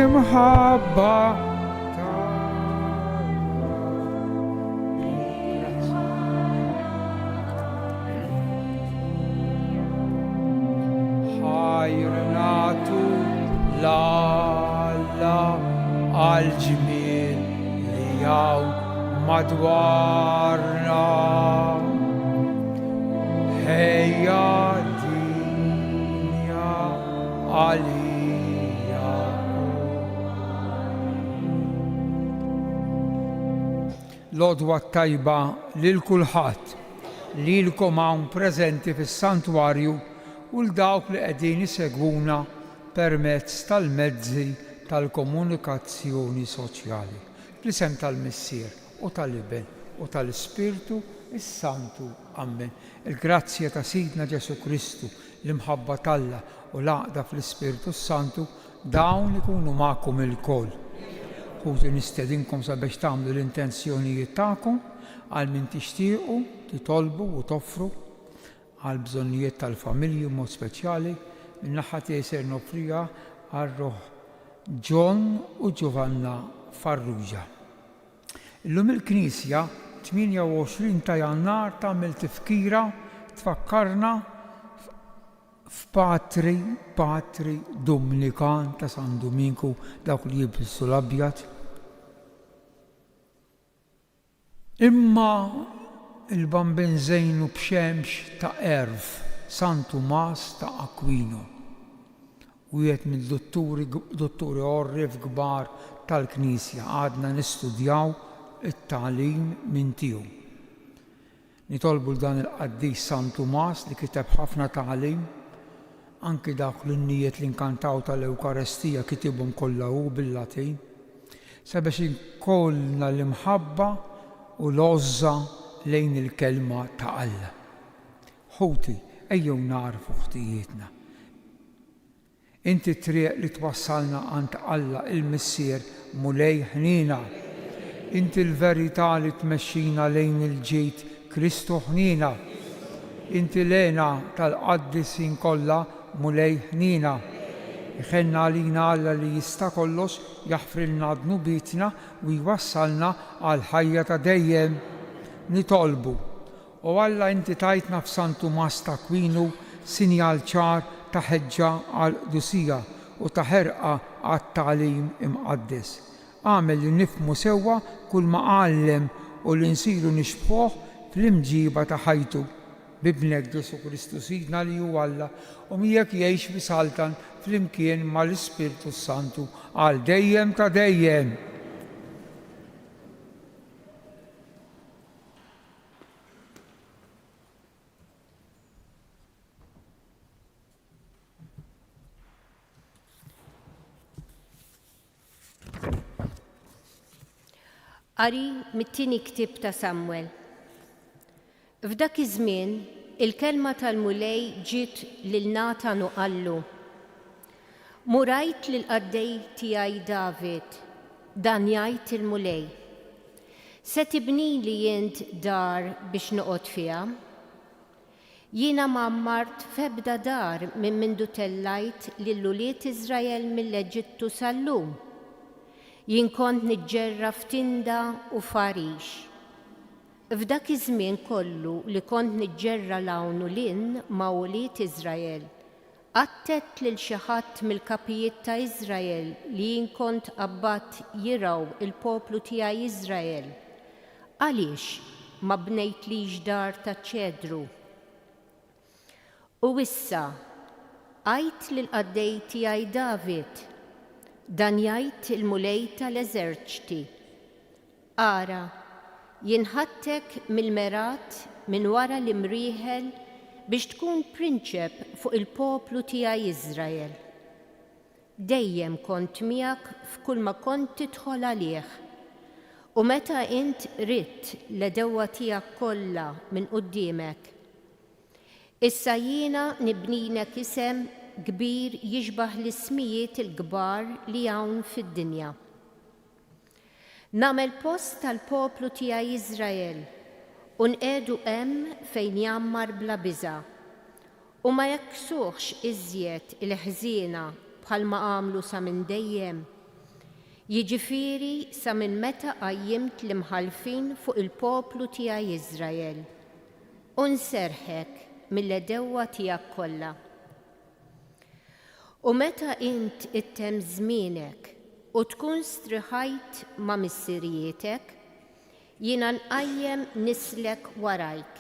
المحبة حيرناتو لا عالجميل لياو مدوارنا هيا دنيا عليا Lodwa tajba lil kulħadd lilkom hawn preżenti fis-santwarju u l-dawk li qegħdin isegwuna permezz tal-mezzi tal-komunikazzjoni soċjali. Bl-isem tal-Missier u tal-Iben u tal-Ispirtu is-Santu. Amen. Il-grazzja ta' Sidna Ġesu Kristu, l-imħabba talla u l-għaqda fl-Ispirtu Santu dawn ikunu magħkom ilkoll. Ħudu nistedinkom sabiex tagħmlu l-intenzjonijiet tagħkom għal min tixtiequ titolbu u toffru għal bżonnijiet tal-familji mod speċjali min-naħa tiegħi nofrija għar-Roħ John u Giovanna Farrugia. Illum il-Knisja 28 ta' Jannar tagħmel tifkira tfakkarna f'Patri Dominikan ta' San Dominku dawk li jilbsu l-abjad. Imma il-bambin żejnu b'xemx ta' Erv San Tumas ta' Aquino. Wieħed mill-dotturi orrif kbar tal-Knisja għadna nistudjaw it-tagħlim minn tiegħu. Nitolbu l-dan il-qaddis San Tumas li kiteb ħafna tagħlim anki dak l-innijiet li nkantaw tal-Ewkarestija kitibhom kollha hu bil-Latin sabiex inkollna l-imħabba u l-għoża lejn il-kelma ta' Alla. Ħuti, ejjew narfu ħtijietna. Inti triq li twassalna għand Alla il-Missier mulej ħnina. Inti l-verità li tmexxina lejn il-ġid Kristu ħnina. Inti lena tal-qaddisin kollha mulej ħnina. Iħenna għalina Alla li jista' kollox jaħfrilna dnubietna u jwassalna għal ħajja ta' dejjem. Nitolbu. U Alla inti tajtna f'San Tumas ta' Aquino sinjal ċar ta' ħeġġa għal qdusija u ta' ħerqa għat-tagħlim imqaddis. Għamel li nifhmu sewwa kull ma għallem u li nsiru nixbħuh fl-imġiba ta' ħajtu. Bibnek Ġesu Kristu Sidna li hu Alla u miegħek jgħix bisaltan flimkien mal-Ispirtu Santu għal dejjem ta' dejjem. Qari mit-tieni ktieb ta' Samwel. F'dak iż-żmien il-kelma tal-mulej ġiet lil Natan u qallu: Murajt lil qaddej tiegħi David, dan jgħid il-mulej. Se tibnili int dar biex noqgħod fiha? Jiena m'ammart f'ebda dar minn mindu tellajt lill-ulied Iżrael mill-Eġittu sal-lum. Jien kont niġġerra f'tinda u f'għarix. F'dak iż-żmien kollu li kont niġġerra l-hawn u lin ma' ulied Iżrael, għattet lil xi ħadd mill-kapijiet ta' Iżrael li jien kont qabad jiraw il-poplu tiegħi Iżrael. Għaliex ma bnejtlix dar ta' ċedru? U issa għajt lil qaddej tiegħi David, dan jgħid il-mulej tal-eżerċti: Ara, jinħattek mill-merat minn wara l-imrieħel biex tkun prinċep fuq il-poplu tiegħi Iżrael. Dejjem kont miegħek f'kull ma kont tidħol għalih. U meta int ridt l-edewwa tiegħek kollha minn quddiemek. Issa jiena nibninek isem kbir jixbaħ l-ismijiet il-kbar li hawn fid-dinja. Nagħmel post tal-poplu tiegħi Iżrael u nqegħdu hemm fejn jammar bla biża' u ma jaksuhx iżjed il-ħżiena bħalma għamlu sa minn dejjem. Jiġifieri sa minn meta qajjimt l-imħalfin fuq il-poplu tiegħi Iżrael. U nserħek mill-edewwa tiegħek kollha. U meta int ittem żmienek u tkun striħajt ma' missirietek, jiena nqajjem nislek warajk,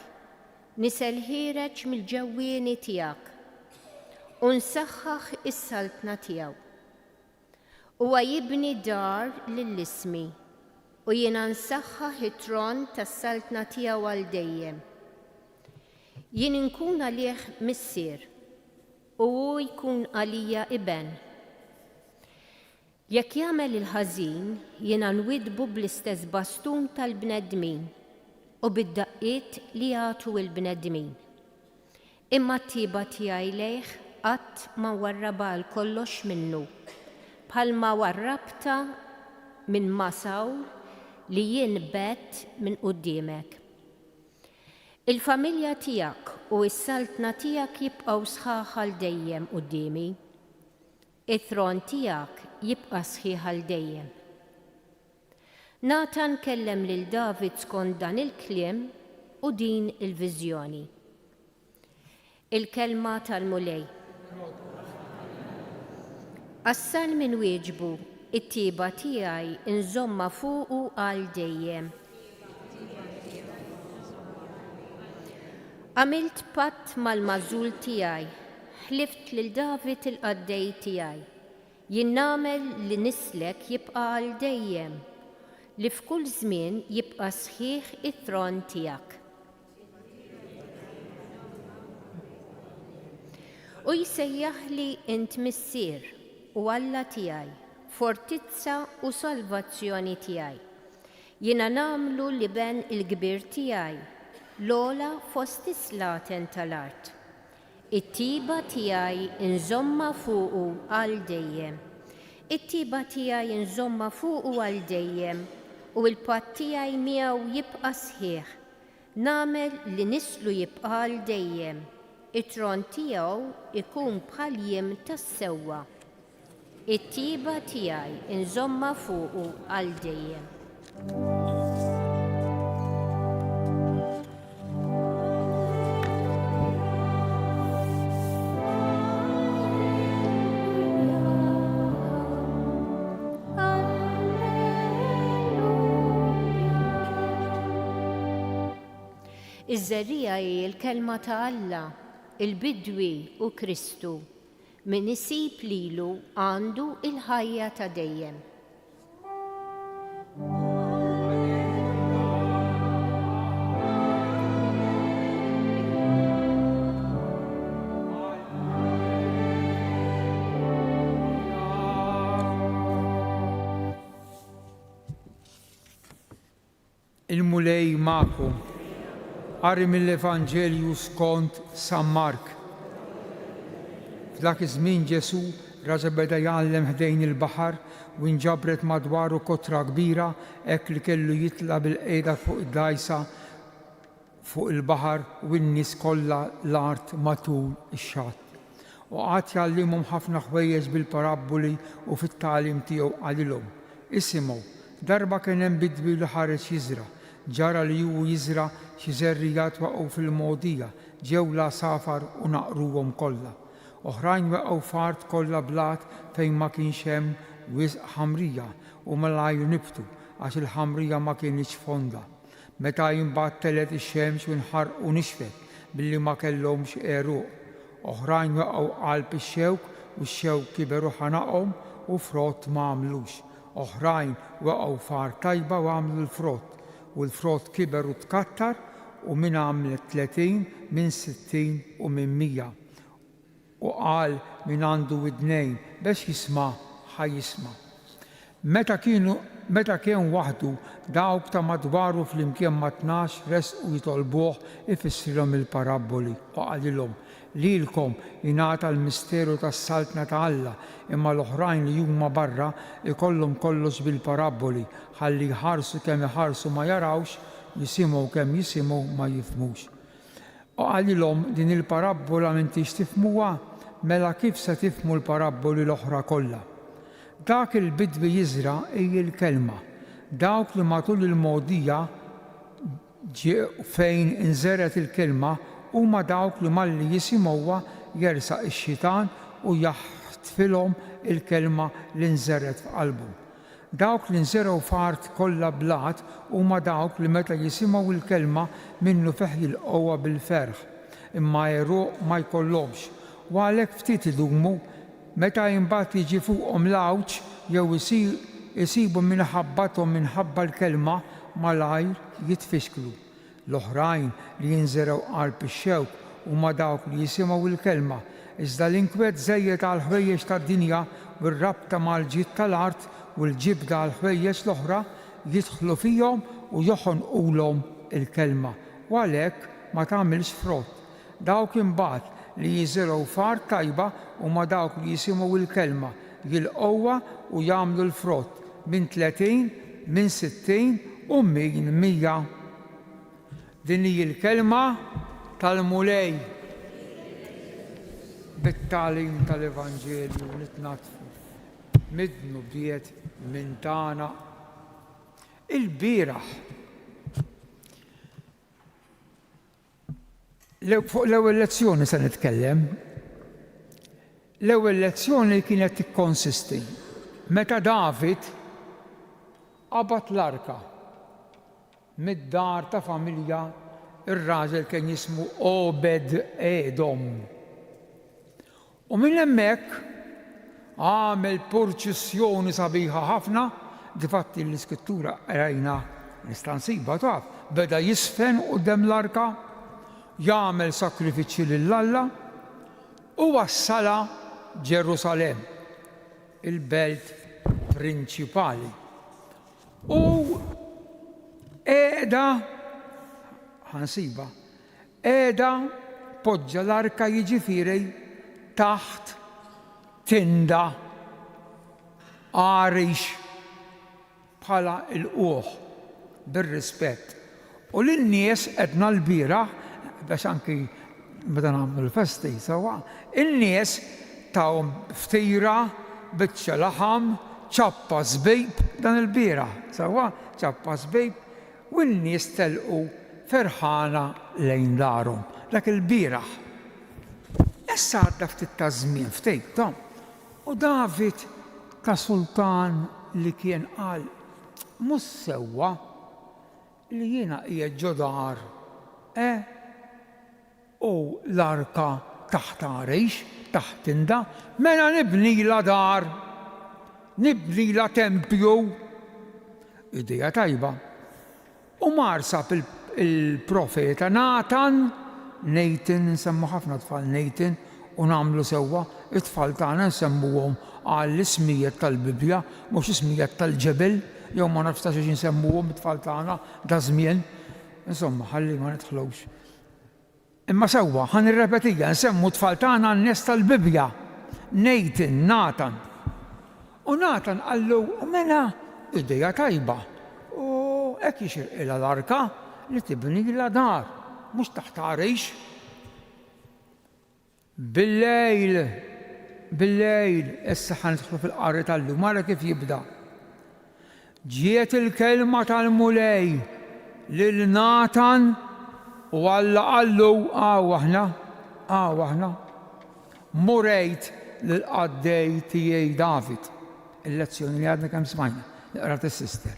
nisel ħireġ mill-ġewwieni tiegħek u nsaħħaħ is-saltna tiegħu. Huwa jibni dar lill-ismi u jiena nsaħħaħ it-tron tas-saltna tiegħu għal dejjem. Jien inkun għalih missier u hu jkun għalija iben. Jekk jagħmel il-ħażin, jiena nwidbu bl-istess bastun tal-bnedmin u bid-daqqiet li jagħtu l-bnedmin. Imma t-tieba tiegħi lejh qatt ma warraba għal kollox minnu, bħalma warrabta minn Sawl li jien bett minn quddiemek. Il-familja tiegħek u s-saltna tiegħek jibqgħu sħaħ għal dejjem quddiemi. It-tron tiegħek jibqa' sħiħ għal dejjem. Natan kellem lil David skont dan il-kliem u din il-viżjoni. Il-kelma tal-mulej. Assal minn wieġbu, it-tieba tiegħi inżomma fuqu għal dejjem. Għamilt patt mal-mażul tiegħi, ħlift lil David il-qaddej tiegħi. Jien nagħmel li nislek jibqa' għal dejjem, li f'kull żmien jibqa' sħiħ it-tron tiegħek. U jsejjaħli int missier u Alla tiegħi, fortizza u salvazzjoni tiegħi. Jiena nagħmlu li ben il-kbir tiegħi, l-ogħla fost islaten tal-art. It-tiba tiegħi inżomma fuqu għal dejjem. It-tiba tiegħi inżomma fuqu għal dejjem u l-patt tiegħi miegħu jibqa' sħiħ. Nagħmel li nislu jibqa' għal dejjem. It-tron tiegħu ikun bħal jiem tas-sewwa. It-tiba tiegħi inżomma fuqu għal dejjem. Iż-żerrija hi l-kelma ta' Alla, il-bidwi u Kristu, min isib lilu għandu il-ħajja ta' dejjem. Il-mulej ma'kom. Qari mill-Evanġelju skont San Mark. F'dak iż-żmien Ġesu raġa beda jgħallem ħdejn il-baħar u nġabret madwaru kotra kbira hekk li kellu jitla' bil-qiegħda fuq id-dgħajsa fuq il-baħar u n-nies kollha l-art matul ix-xatt. U qatt jgħallimhom ħafna ħwejjeġ bil-parabboli u fit-tagħlim tiegħu qalilhom. Isimgħu, darba kien hemm bidwi li ħareġ jiżra'. Ġara li hu jiżra xi żerrijat waqgħu fil-mogħdija, ġew la safar u naqruhom kollha. Oħrajn waqgħu fart kollha blat fejn ma kienx hemm wisq ħamrija u malajr nibtu għax il-ħamrija ma kienx fonda. Meta jinbagħad telet ix-xemx u nħarqu nixfet billi ma kellhomx għeruq. Oħrajn waqgħu qalb ix-xewk u x-xewk kiberu ħanaqhom u frott ma għamlux. Oħrajn waqgħu far tajba u għamlu l-frott. U l-frott kiber u tkattar u min għamlet 30, min 60 u min 100. U qal min għandu widnejn biex jisma' ħajjisma'. Meta kien waħdu dawk ta' madwaru flimkien ma' 12 resqu jitolbuh ifissrilhom il-parabboli u qalilhom lilkom jingħata l-misteru tas-saltna ta' Alla imma l-oħrajn li huma barra ikollhom kollox bil-parabboli ħalli jħarsu kemm iħarsu ma jarawx, jisimgħu kemm jisimgħu ma jifhmux. U qalilhom din il-parabbola m'intix tifhmuha mela kif se tifhmu l-parabboli l-oħra kollha. Dak il-bidwi jiżra hija l-kelma. Dawk li matul il-mogħdija fejn inżeret il-kelma huma dawk li malli jisimgħuha jersaq ix-xitan u jaħtfilhom il-kelma li nżeret f'qalbhom. Dawk li nżerew f'art kollha blat huma dawk li meta jisimgħu il-kelma minnu feħ jilqgħuha bil-ferħ, imma għeruq ma jkollhomx. U għalhekk ftit idumu meta imbagħad jiġi fuqhom l-għawġ jew isibu minħabbathom minħabba l-kelma malajr jitfixklu. L-oħrajn li jinżerew qalb ix-xewq huma dawk li jisimgħu il-kelma, iżda l-inkweet żejjed għal ħwejjeġ tad-dinja u r-rabta mal-ġid tal-art u l-ġibda għal ħwejjeġ l-oħra jidħlu fihom u joħonqulhom il-kelma u għalhekk ma tagħmilx frott. Dawk imbagħad li jiżerew f'art tajba huma dawk li jisimgħu il-kelma, jilqgħuha u jagħmlu l-frott minn 30, minn 60 u minn 100. Din hija l-kelma tal-mulej bit-tagħlim tal-Evanġelju nitnatfu midnu bdiet minn tagħna il-bieraħ. Fuq l-ewwel lezzjoni se nitkellem. L-ewwel lezzjoni kienet tikkonsisti meta David qabad l-arka mid-dar ta' familja ir-raġel kien jismu Obed Edom. U minn hemmhekk għamel purċissjoni sabiħa ħafna, difatti l-iskrittura rajna nista' nsiba taf, beda jisfen quddiem l-arka, jagħmel sakrifiċċji lill-Alla u wassala Ġerusalem, il-belt prinċipali. U qiegħda ħansiba, qiegħda poġġa l-arka jiġifieri taħt tinda għarix bħala l-qoħ bir-rispett. U lin-nies qedna l-bieraħ biex anki meta nagħmlu l-festi sewwa, in-nies tawhom ftira, biċċa laħam, ċappa żbejb dan il-bieraħ sewwa, ċappa żbejb u n-nies telqu ferħana lejn darhom dak il-bieraħ. Issa għadda ftit ta' żmien ftejt ta' u David ta' sultan li kien qal mhux sewwa li jiena qiegħed ġodar u l-arka taħt għarejx, taħt tinda, mela nibnila dar, nibnila tempju. Idea tajba. U marsab il-profeta Nathan nsemmu ħafna tfal Nathan, u nagħmlu sewwa it-tfal tagħna nsemmuhom għall-ismijiet tal-Bibja, mhux ismijiet tal-ġebel, jew ma nafx ta' xi nsemmuhom it-tfal tagħna da żmien. Insomma, ħalli ma nidħlux. Imma sewwa ħan irrepetija nsemmu t-tfal tagħna n-nies tal-Bibja, Nathan. U Nathan qallu mela idea tajba. U hekk jixirqilha l-arka li tibnilha dar, mhux taħt għarejx. Bil-lejl, issa ħanidħlu fil-qari tal-lum, ara kif jibda. Ġiet il-kelma tal-mulej lil Nathan u Alla qallu aħna murejt lill-qaddej tiegħi David. Il-lezzjoni li għadna kemm smajna, li qrat is-sister.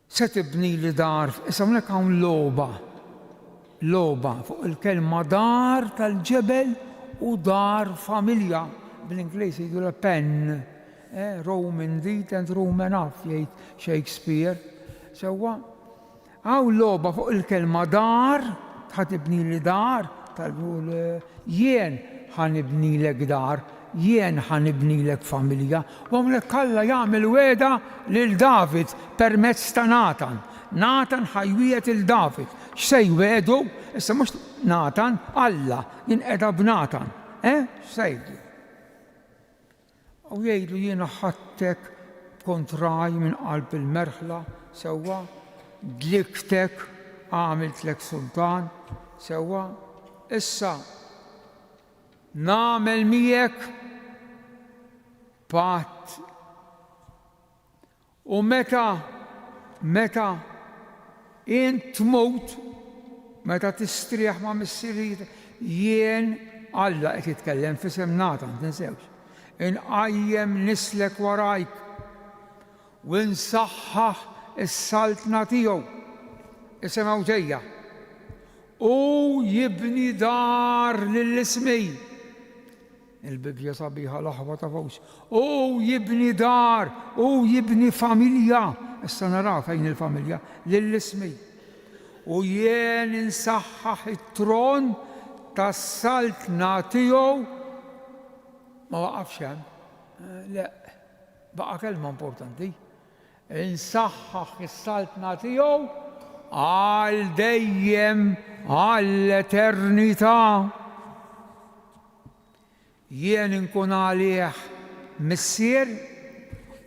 Se tibnili dar, issa hawnhekk hawn logħba fuq il-kelma dar tal-ġebel u dar familja. Bl-Ingliż jgħidu pen, Roman dit and Roman off, jgħid Shakespeare. Sewwa, hawn logħba fuq il-kelma dar, ħatibnili dar, tal-għul jien ħanibnilek dar, jien ħanibnilek familja. U hawnhekk Alla jagħmel weda lil David permezz ta' Nathan. Nathan ħajwiet il-David. X'se jwedu? Issa mhux Nathan, Alla jinqeda b'Nathan. X'sejdu? U jgħidu jiena ħadtek kontraj minn qalb il-merħla, sewwa, dliktek, għamiltlek sultan, sewwa. Issa nagħmel miegħek patt. U meta int tmut, meta tistrieħ ma' missiriet, jien Alla qed jitkellem f'isem Natan, tinsewx. Inqajjem nislek warajk u nsaħħaħ is-saltna tiegħu. Isimgħu ġejja. U jibni dar lill-ismi. Il-Bibja sabiħa laħwa ta' fawx. U jibni dar, u jibni familja. Issa naraw fejn il-familja lill-ismi. U jien insaħħaħ it-tron tas-saltna tiegħu. Ma waqafx hemm. Le, baqa' kelma importanti. Insaħħaħ is-saltna tiegħu għal dejjem għall-eternità. Jien inkun għalih missier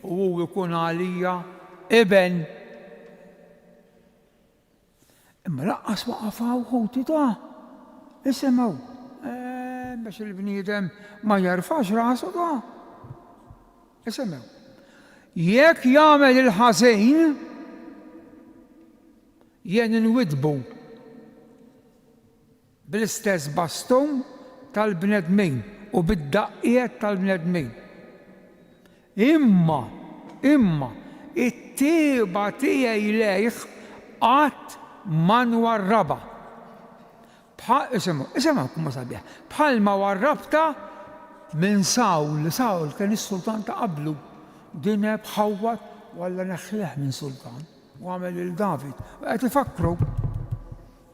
u hu jkun għalija iben. Imma laqqas waqafaw ħuti ta' isimgħu biex il-bniedem ma jarfax rasu ta' isimgħu. Jekk jagħmel il-ħażin jien inwidbu bl-istess baston tal-bnedmin u bid-daqqiet tal-bnedmin. Imma it-tieba tiegħi lejh qatt ma nwarraba. Isimgħu kumma sabiħ. Bħalma warrabta minn Sawl kien is-sultan ta' qablu. Din bħawwat walla neħħleh minn sultan u għamel il-David. Qed ifakru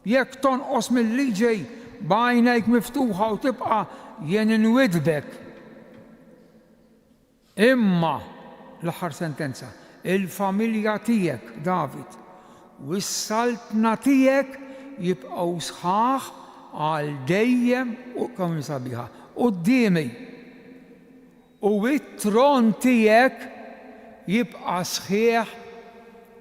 jekk tonqos mill-liġej b'għajnejk miftuħa u tibqa' jien inwidbek. Imma l-aħħar sentenza, il-familja tiegħek David u s-saltna tiegħek jibqgħu sħaħ għal dejjem u kemm sabiħa qudiemi. U it-tron tiegħek jibqa' sħiħ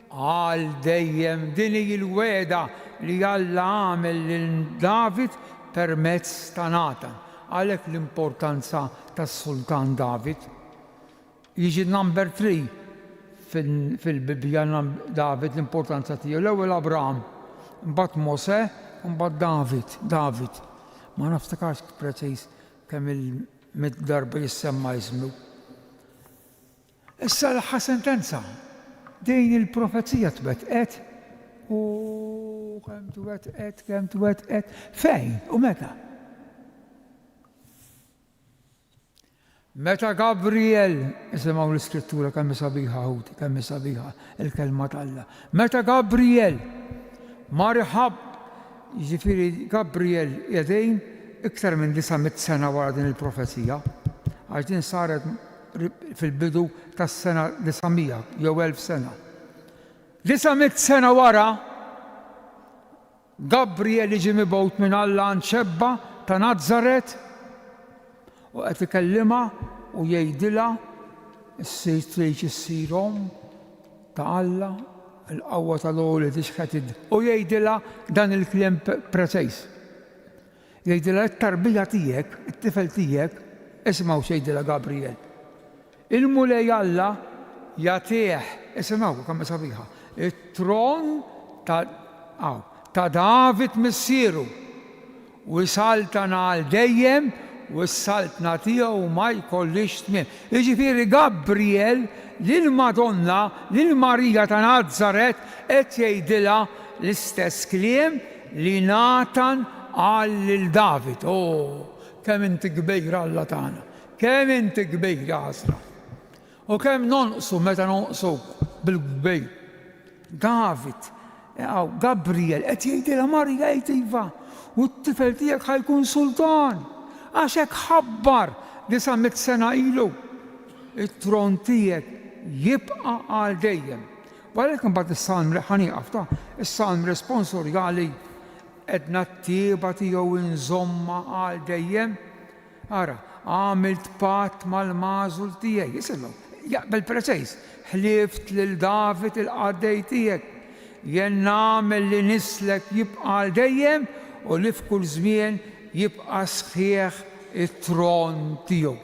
għal dejjem. Din hi l-weda li Alla għamel lil David permezz ta' Natan. Għalhekk l-importanza tas-Sultan David. Jiġi number 3 fil-Bibja David l-importanza tiegħu. L-ewwel Abraham, mbagħad Mosè, mbagħad David. Ma naftakarx preċiż kemm il-darba jissemma jismu. Issa l-aħħar sentenza. Din il-profezija twetqet u kemm twetqet fejn u meta? Meta Gabriel, isimgħu l-iskrittura kemm sabiħa ħuti, kemm sabiħa il-kelma tal-Alla. Meta Gabriel marħab, jiġifieri Gabriel jedejn iktar minn 900 sena wara din il-profezija, għax din saret fil-bidu tas-sena 900 jew 1000 sena. 900 sena wara Gabriel jiġi mibgħut minn Alla għand xebba ta' Nazaret u qed ikellimha u jgħidilha issir trid issirhom ta' Alla il-qawwa tal-għoli tixħed u jgħidilha dan il-kliem preċiż. Jgħidilha t-tarbija tiegħek, it-tifel tiegħek, isimgħu x'jgħidilha Gabriel. Il-mulej Alla jagħtih, isimgħu kemm sabiħa, it-tron ta' David missieru u jsaltana għal dejjem u s-saltna tiegħu ma jkollix tmiem. Jiġifieri Gabriel lill-Madonna, lill-Marija ta' Nazaret qed jgħidilha l-istess kliem li Natan qal lil David. Kemm inti kbejra Alla tagħna, kemm inti kbejra ħasra. U kemm nonqsu meta nonqsu bil-kbejr. David, Gabriel qed jgħidilha Marija iva u t-tifel tiegħek ħajkun sultan. Għax hekk ħabbar 900 sena ilu. It-tron tiegħek jibqa' għal dejjem. Għalhekk imbagħad is-salm ħanieqaf ta' is-salm responsorjali qedna t-tieba tiegħu inżomma għal dejjem. Ara, għamilt patt mal-magħżul tiegħi. Isimgħu, jaqbel preċiż, ħlieft lil David il-qaddej tiegħek. Jien nagħmel li nislek jibqa' għal dejjem u li f'kull żmien jibqa' sħiħ it-tron tiegħu.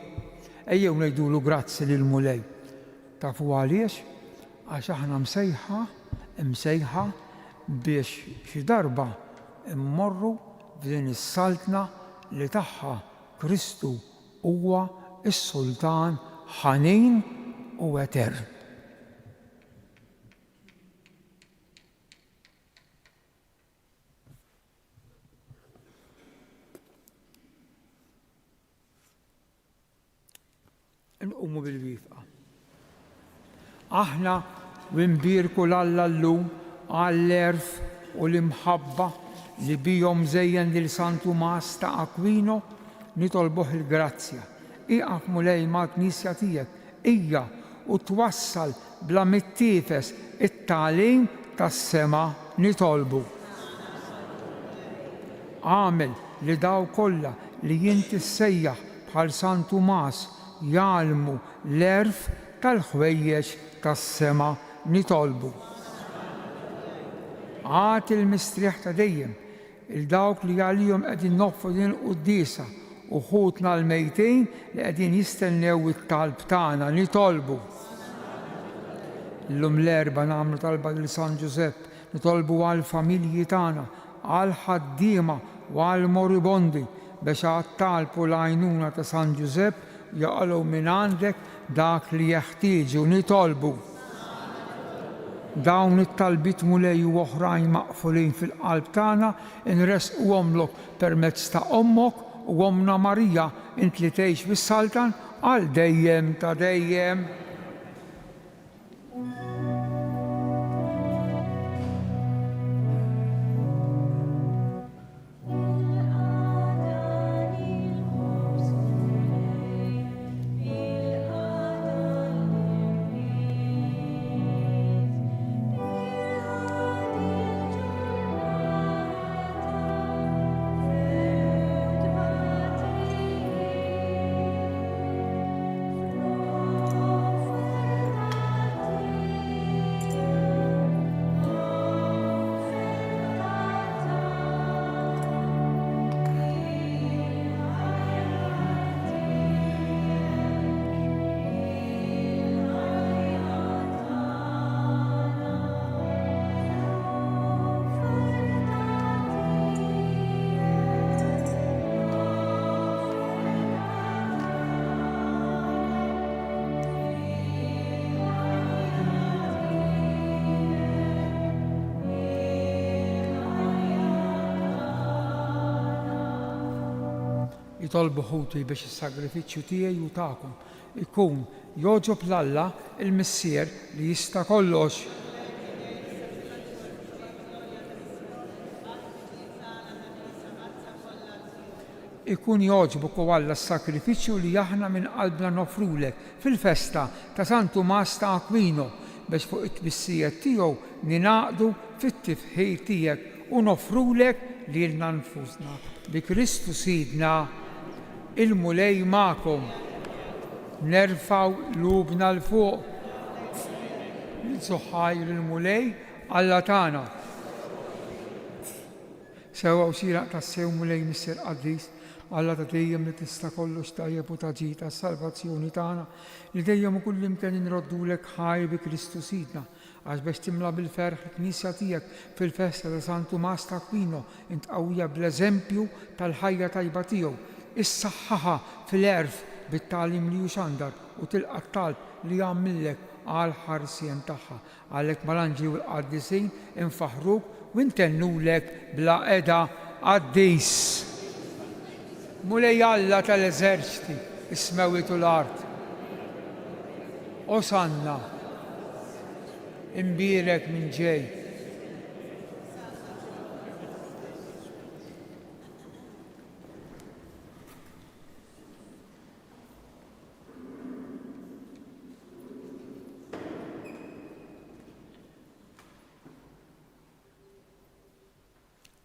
Ejjew ngħidulu grazzi lil Mulej. Tafu għaliex? Għax aħna msejħa biex xi darba immorru f'din is-saltna li tagħha Kristu huwa s-Sultan ħanin u etern. Nqumu bil-wifqa. Aħna winbirku l-Alla llum għall-erf u l-imħabba li bijom żejjen lil San Tumas ta' Aquino nitolbuh il-grazzja. Iqaf Mulej mal-Knisja tiegħek ija u twassal bla mittiefes it-tagħlim tas-sema nitolbu. Għamel li daw kollha li jinti ssejjaħ bħal San Tumas jgħalmu l-erf tal-ħwejjeġ tas-sema nitolbu. Għat il-mistrieħ ta' dejjem il-dawk li għalihom qegħdin noffru din il-qudiesa u ħutna l-mejtejn li qegħdin jistennew it-talb tagħna nitolbu. Llum l-erba' nagħmlu talba lil San Ġusepp nitolbu għall-familji tagħna, għall-ħaddiema u għall-moribondi biex għat-talbu l-għajnuna ta' San Ġusepp jaqalgħu minn għandek dak li jeħtieġu nitolbu. Dawn it-talbit Mulej u oħrajn maqfulin fil-qalb tagħna inresquhomlok permezz ta' ommok u Omna Marija int li tgħix fis-Saltan għal dejjem ta' dejjem. Jitolbu ħuti biex is-sagrifiċċju tiegħi u tagħkom ikun jogħġob l-Alla il-Missier li jista' kollox. Ikun jogħġbok u Alla s-sakrifiċċju li aħna minn qalbna nofrulek fil-festa ta' San Tumas ta' Aquino biex fuq it-tbissijiet tiegħu ninaqdu fit-tifħir tiegħek u nofrulek lilna nfusna bi Kristu Sidna. Il-Mulej magħkom. Nerfaw lubna l-fuq. Nsuħħajr il-Mulej Alla tagħna. Sewwa u siraq tas-sew Mulej Missier Qaddis Alla ta' dejjem li tista' kollox tajjeb u taġi tas-salvazzjoni tagħna li dejjem u kull imkien inroddulek ħaj bi Kristu Sidna għax biex timla bil-ferħ il-Knisja tiegħek fil-festa ta' San Tumas ta' Aquino int qawwija bl-eżempju tal-ħajja tajba tiegħu. Issaħħaha fil-erf bit-tagħlim li xandar u tilqa' t-talb li jagħmillek għal ħarsien tagħha. Għalhekk mal-anġli u l-qaddisin infaħruk u ntennulek bla qeda Qaddis. Mulej Alla tal-eżerċiti is-smawiet u l-art. Osanna imbierek minn ġej.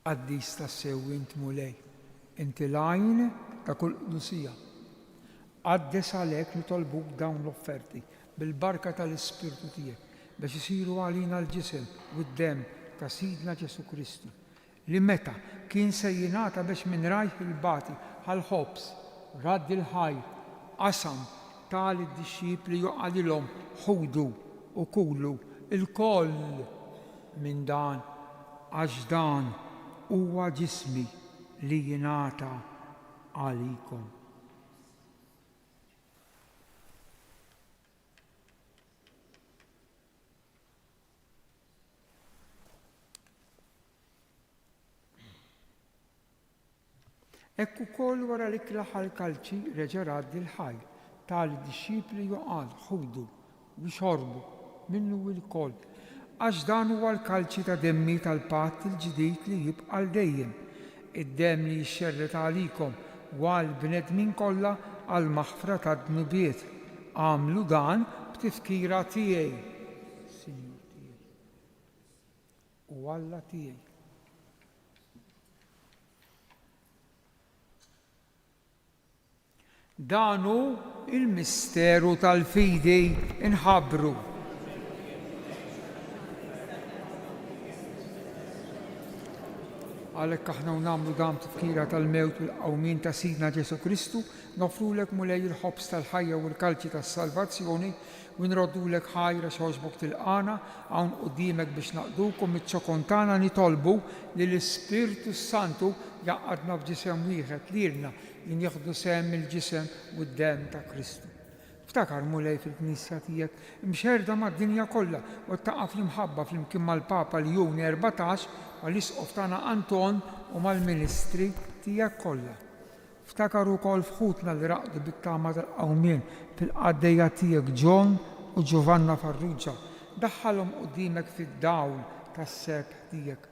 Qaddis tas-sew int Mulej, inti l-għajn ta' kull qdusija. Qaddes għalhekk nitolbuk dawn l-offerti bil-barka tal-Ispirtu tiegħek biex isiru għalina l-ġisem u d-demm ta' Sidna Ġesu Kristu li meta kien se jingħata biex minn rajh il-bati għall-ħobs radd il-ħajr, qasam tal id-disċipli joqgħadilhom ħudu u kulu il-koll minn dan għax dan huwa ġismi li jingħata għalikom. Ekk ukoll wara li klaħal kalċi reġa' radd il-ħajr tal-disċipli joqgħod ħudu u xorbu minnu l-koll għax dan huwa l-kalċi ta' demmi tal-patt il-ġdid li jibqa' għal dejjem, id-demm li jixxerret għalikom u għall-bnedmin kollha għal maħfra tad-dnubiet. Għamlu dan b'tifkira tiegħi, Sinjur tiegħi u Alla tiegħi. Dan hu il-misteru tal-fidi inħabbru. Għalhekk aħna nagħmlu dan tifkira tal-mewt u l-qawmin ta' Sidna Ġesu Kristu, nofrulek mulej il-ħobs tal-ħajja u l-kalċi tas-salvazzjoni u nroddulek ħajra xogħġbok tilqana hawn quddiemek biex naqdukom iċ-ċokontana nitolbu li l-Ispirtu Santu jaqgħadna f'ġisem wieħed lilna li nieħdu sehem il-ġisem u d-demm ta' Kristu. Ftakar mulej fil-Knisja tiegħek imxerda mad-dinja kollha u taqa' fl-imħabba flimkien mal-Papa Ljuni 14 mal-Isqof tagħna Anton u mal-Ministri tiegħek kollha. Ftakar ukoll fħutna li raqdu bit-tama tal-qawmien fil-qaddejja tiegħek John u Giovanna Farrugia. Daħħalhom quddiemek fid-dawl tas-sebħ tiegħek.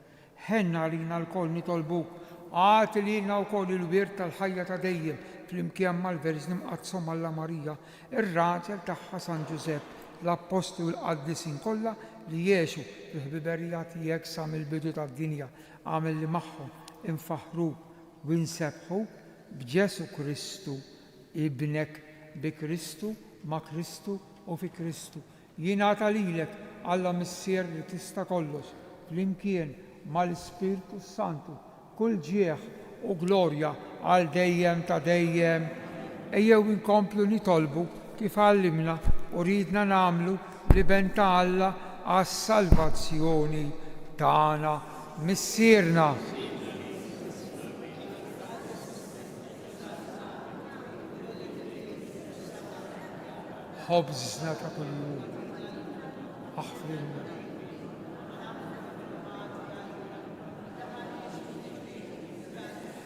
Ħenna lina l-koll nitolbuk għati lilna wkoll il-wirt tal-ħajja ta' dejjem flimkien mal-Verġni Mqazzom Alla Marija, ir-raġel tagħha San Ġusepp, l-Apostlu l-Qaddisin kollha li jgħixu fil-ħbiberija tiegħek sa mill-bidu tad-dinja, għamel li magħhom infaħruk u nsebħu b'Ġesu Kristu, ibnek bi Kristu, ma' Kristu u fi Kristu. Jingħata lilek Alla Missier li tista' kollox flimkien mal-Ispirtu Santu kull ġieħ u glorja għal dejjem ta' dejjem. Ejjew inkomplu nitolbu kif għallimna u ridna nagħmlu li ben ta' Alla għas-salvazzjoni tagħna missierna. ħobżna ta' kuljum aħfrilna.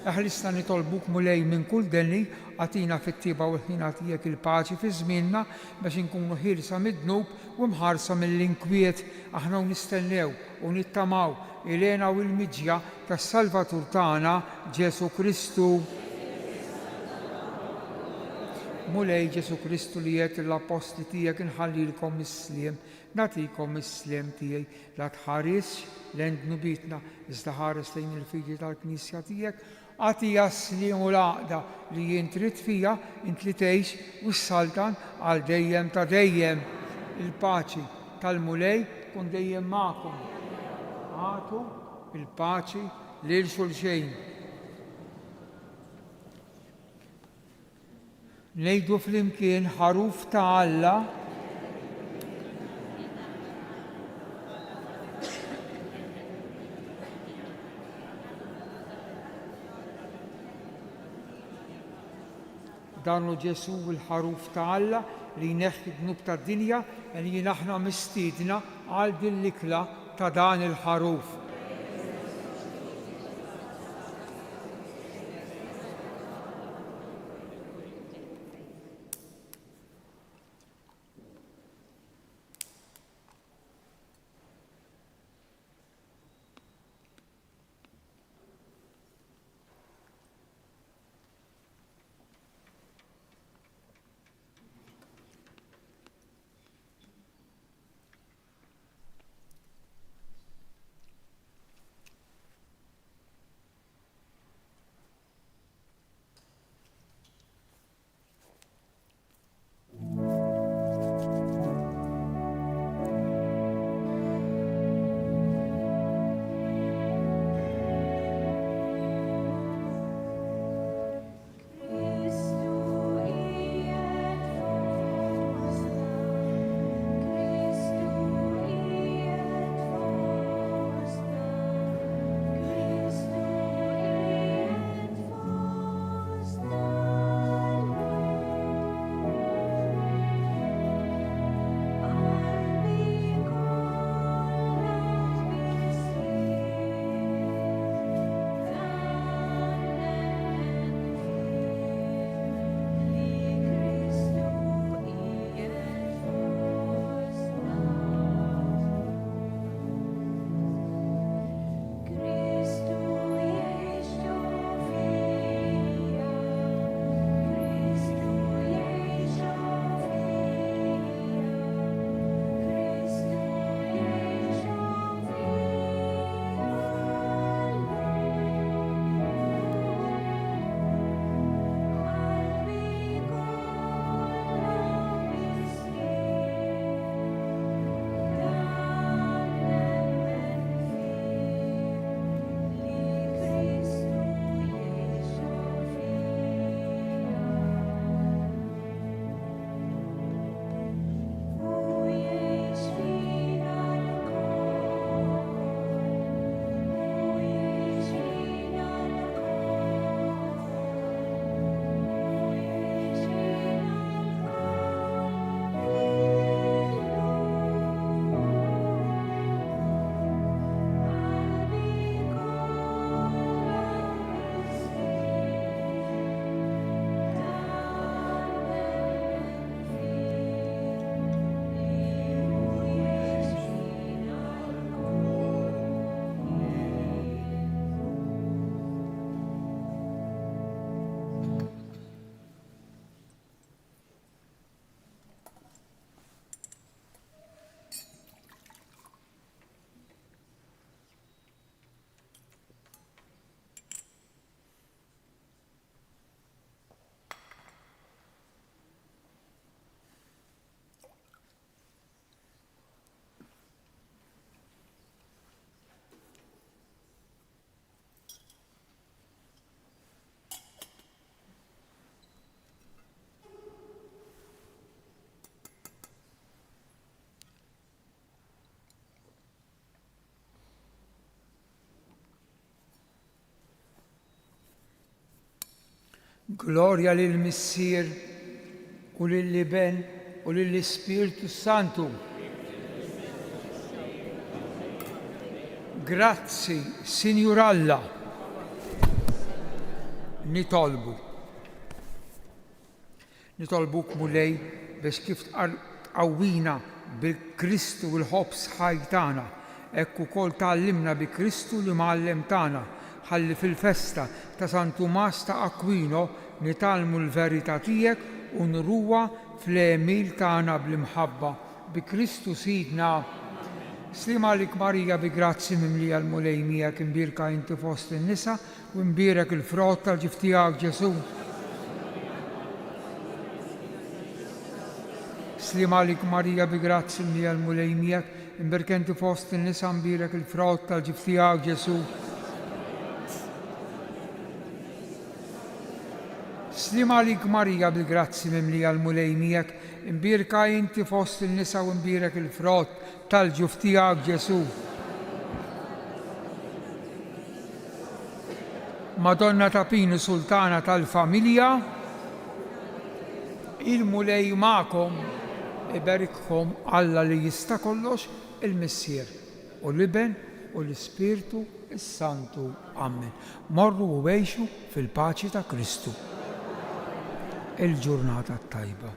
Eħlisna nitolbuk mulej minn kull denni għatina fit-tiba u ħina tiegħek il-paċi fi żmienna biex inkunu ħilsa mid-dnub u mħarsa mill-inkwiet aħna nistennew u nittamaw ilena u l-miġja tas-Salvatur tagħna Ġesu Kristu. Mulej Ġesu Kristu li jgħid l-apostli tiegħek inħallilkom is-sliem, nagħtikom is-sliem tiegħi la tħaresx lejn dnubitna iżda ħares lejn il-fidi tal-Knisja tiegħek. Għatija s-slim u l-għaqda li jien trid fija int li tgħix u s-saltan għal dejjem ta' dejjem. Il-paċi tal-mulej kun dejjem magħkom. Għatu il-paċi lil xulxejn. Ngħidu flimkien ħaruf ta' Alla danu Ġesu il-ħaruf ta' Alla li jneħħi d-dnub tad-dinja li aħna mistiedna għal din l-ikla ta' dan il-ħaruf. Glorja lil Missier u lill-Iben u lill-Ispirtu Santu. Grazzi, Sinjur Alla. Nitolbuk mulej biex kif tqawwina bil-Kristu u l-ħobbs ħajtana, hekk ukoll tgħallimna bi Kristu li Mgħallem tagħna, ħalli fil-festa ta' San Tumas ta' Aquino nitalmu l-verità tiegħek u nruha fl-emil tagħna bl-imħabba bi Kristu Sidna. Slima għalik Marija bi grazzi mimlija l-mulej miegħek, imbirka inti fost in-nisa u imbierek il-frott tal-ġif tiegħek Ġesu. Slima għalik Marija bi grazzi mimlija l-mulej miegħek, imbirka inti fost in-nisa imbierek il-frott tal-ġif tiegħek Ġesu. Slima għalik Marija bi grazzi mimlija l-mulej miegħek, imbirka inti fost in-nisa u imbierek il-frott tal-ġuf tiegħek Ġesu. Madonna ta' Pini Sultana tal-familja, il-mulej magħkom iberikkom Alla li jista' kollox, il-Missier u l-Iben u l-Ispirtu Santu. Amen. Morru u għejxu fil-paċi ta' Kristu. Il-ġurnata tajba.